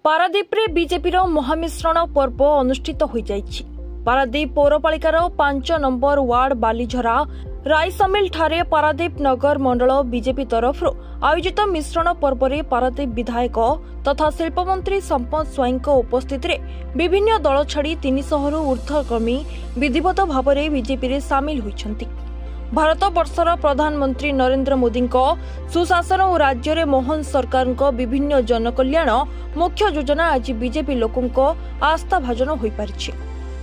पारादीप्रे BJP महामिश्रण पर्व अनुष्ठित हो जाइछि। पारादीप पौरपालिकार 5 नंबर वार्ड बालीझरा राईसमिल ठारे पारादीप नगर मंडल बीजेपी तरफ आयोजित मिश्रण पर्व में पारादीप विधायक तथा शिल्पमंत्री संपत स्वाई उपस्थित विभिन्न दल छाड़ी 300 रु ऊर्ध्व कर्मी विधिवत भाव में बीजेपी सामिल होइछन्ति। भारत वर्षर प्रधानमंत्री नरेंद्र मोदी सुशासन और राज्य में मोहन सरकार विभिन्न जनकल्याण मुख्य योजना आज बीजेपी लोकों आस्था भाजन हो पारिछि।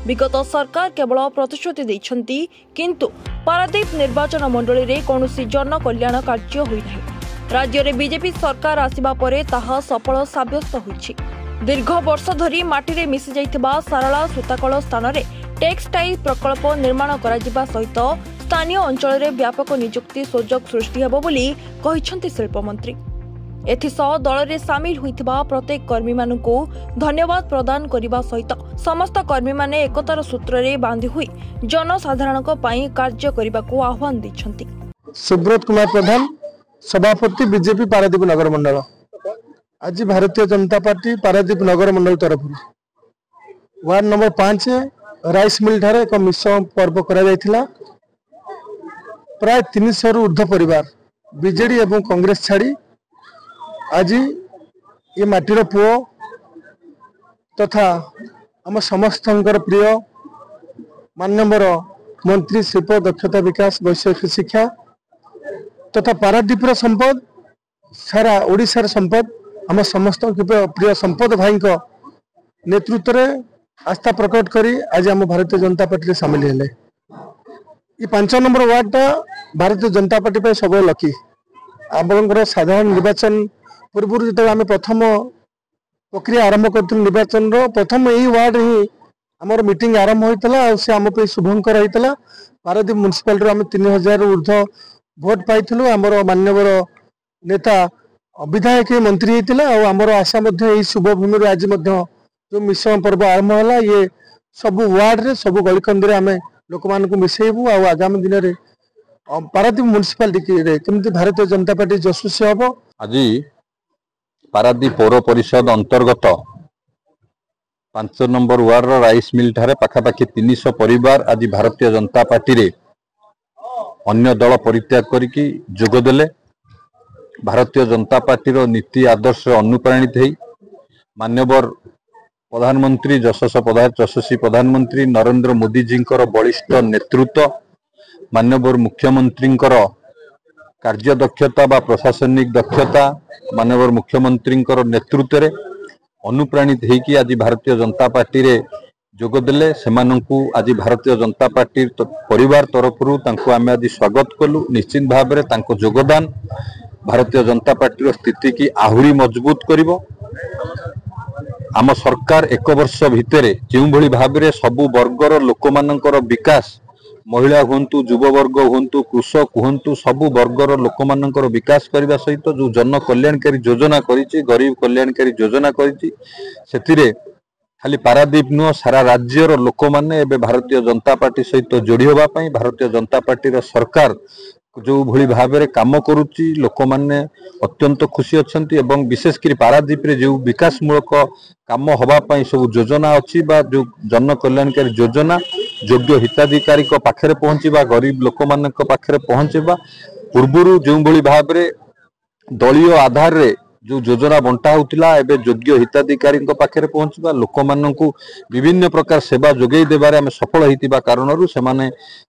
विगत सरकार केवल प्रतिश्रुति देइछन्ति, किंतु पारादीप निर्वाचन मंडली रे कौनसी जनकल्याण कार्य होई नाही। राज्य में बीजेपी सरकार आसिबा परे ताहा सफल साब्यस्त होइछि। दीर्घ वर्ष धरी माटी रे मिसि जाइथिबा सारला सूताकल स्थान रे टेक्सटाइल प्रकल्प निर्माण करा जिबा सहित स्थानीय अंचल में व्यापक नियुक्ति सुजोग सृष्टि हेबो बोली कहिछन्ति शिल्पमंत्री। एथिसह दल में सामिल होइथिबा प्रत्येक कर्मी मानकु धन्यवाद प्रदान करने सहित समस्त कर्मी माने एकतार सूत्र रे बांधि हुई जनसाधारण कार्य करने को आह्वान दैछन्ति। सुब्रत कुमार प्रधान, सभापति बीजेपी पारादीप नगर मंडल। आज भारतीय जनता पार्टी पारादीप नगर मंडल तरफ वार्ड नंबर 5 राइस मिल ठारे एक मिश्रण पर्व करा जायथिला। प्राय 300 रु ऊर्ध्व परिवार बीजेडी एवं कांग्रेस छाड़ी आज ये माटीर पुओ तथा आम समस्त प्रिय माननीय मंत्री शिल्प दक्षता विकास वैषयिक शिक्षा तथा पारादीपर संपद सारा ओडिशार संपद आम समस्त प्रिय संपद भाई नेतृत्व में आस्था प्रकट करी आज आम भारतीय जनता पार्टी सामिल हेले। ये 5 नंबर वार्डटा भारतीय जनता पार्टी पे सब लकी। आपंकर साधारण निर्वाचन पूर्व जो आम प्रथम प्रक्रिया आरंभ कर निर्वाचन प्रथम यही वार्ड ही आमर मीटिंग आरंभ होता से आम पे शुभंकर होता। पारादीप म्युनिसिपालिटी आम 3000 ऊर्ध्व भोट पाई आमर माननीय नेता विधायक मंत्री होता। आमर आशा यही शुभ भूमि आज जो मिश्रण पर्व आरंभ है ये सब वार्ड रे सब गलिकंदी आम लोक मान मिसेबू आगामी दिन में पारादीप म्युनिसिपालिटी केमती भारतीय जनता पार्टी यशस्वी हम। आज पारादीप पौर परिषद अंतर्गत 5 नंबर वार्ड राइस मिल ठारे पाखापाखि 300 परिवार आज भारतीय जनता पार्टी रे अन्य दल परित्याग करिकी जोगदेले। भारतीय जनता पार्टी रो नीति आदर्श अनुप्राणित है माननीय प्रधानमंत्री यशस्वी प्रधानमंत्री नरेंद्र मोदी जी बलिष्ठ नेतृत्व माननीय मुख्यमंत्री कार्यदक्षता बा प्रशासनिक दक्षता माननीय मुख्यमंत्री नेतृत्व रे अनुप्राणित होगी आज भारतीय जनता पार्टी रे जोगदेले। सेमानंकु आज भारतीय जनता पार्टी परिवार तरफ आम आज स्वागत कलु। निश्चित भाव में तांको जोगदान भारतीय जनता पार्टी स्थिति की आहुरी मजबूत करिवो। आम सरकार 1 वर्ष भितर जो भली भाव में सबु वर्गर लोक मानकर विकास महिला हुंतु युववर्ग हुंतु कृषक हुंतु सबु वर्गर लोक मानकर विकास करने सहित जो जन कल्याणकारी योजना करिछि गरीब कल्याणकारी योजना करिछि सेतिरे खाली पारादीप नुह सारा राज्यर लोक माने एबे भारतीय जनता पार्टी सहित जोड़ी होबा पई भारतीय जनता पार्टी सरकार जो भली भाव में काम करुच्ची लोक माने अत्यंत खुशी अच्छी एवं विशेषकर पारादीप रे जो विकास मूलक काम होगापाई सब योजना अच्छी बा जो जन कल्याणकारी योजना योग्य हिताधिकारी पाखे पहुँचवा गरीब लोक मान पाखे पहुँचवा पूर्वर जो भली भाव में दलीय आधार रे जो योजना बंटा होता एवं योग्य हिताधिकारी पाखे पहुँचवा लोक मानू विभिन्न प्रकार सेवा जोगई देवारे आम सफल होता कारण से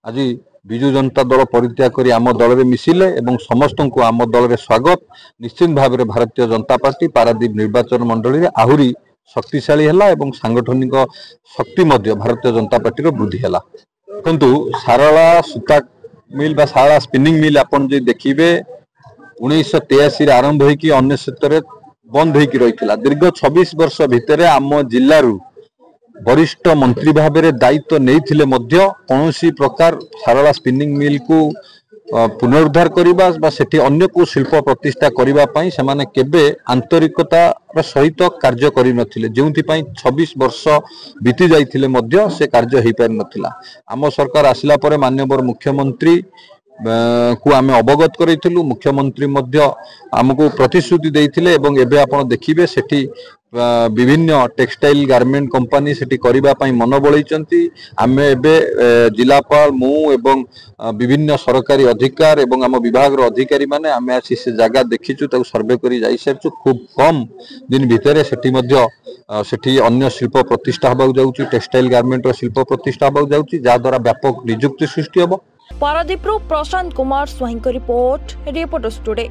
आज विजु जनता दल परित्याग करी आम दल में मिसिले एवं समस्त को आम दल में स्वागत। निश्चित भाव में भारतीय जनता पार्टी पारादीप निर्वाचन मंडली रे आहुरी शक्तिशाली है एवं सांगठनिक शक्ति मध्य भारतीय जनता पार्टी वृद्धि है। देखु सारला सूता मिल बा सारला स्पिनिंग मिल आपन जे देखिबे 1983 आरंभ होइकी 1970 बंद होइकी रहितला। दीर्घ 26 वर्ष भितर आम जिल्लारू वरिष्ठ मंत्री भाव में दायित्व नहीं कौन प्रकार सारला स्पिनिंग मिल को पुनरुद्धार करने सेठी अन्य को शिल्प प्रतिष्ठा करने से माने केबे आंतरिकतार सहित कार्य कर नथिले जो 26 वर्ष बीती जाइथिले से कार्य हो पारि नथिला। आम सरकार आसिला परे माननीय मुख्यमंत्री को आम अवगत करूँ। मुख्यमंत्री आमको प्रतिश्रुति देते एवं एबे आपण देखिबे सेठी विभिन्न टेक्सटाइल गारमेंट कंपनी सेठी करबा पई मन बळैचंती। आमे एबे जिलापाल मु एवं विभिन्न सरकारी अधिकार एवं आम विभाग रो अधिकारी माने आमे आसी से जगह देखिचु ताको सर्वे करी जाई सारचु। खूब कम दिन भितर सेठी अन्य शिल्प प्रतिष्ठा होबाक जाउची, टेक्सटाइल गारमेंट रो शिल्प प्रतिष्ठा होबाक जाउची, जा द्वारा व्यापक नियुक्ति सृष्टि होबो। Paradip Prashant Kumar Swain report, reporters today.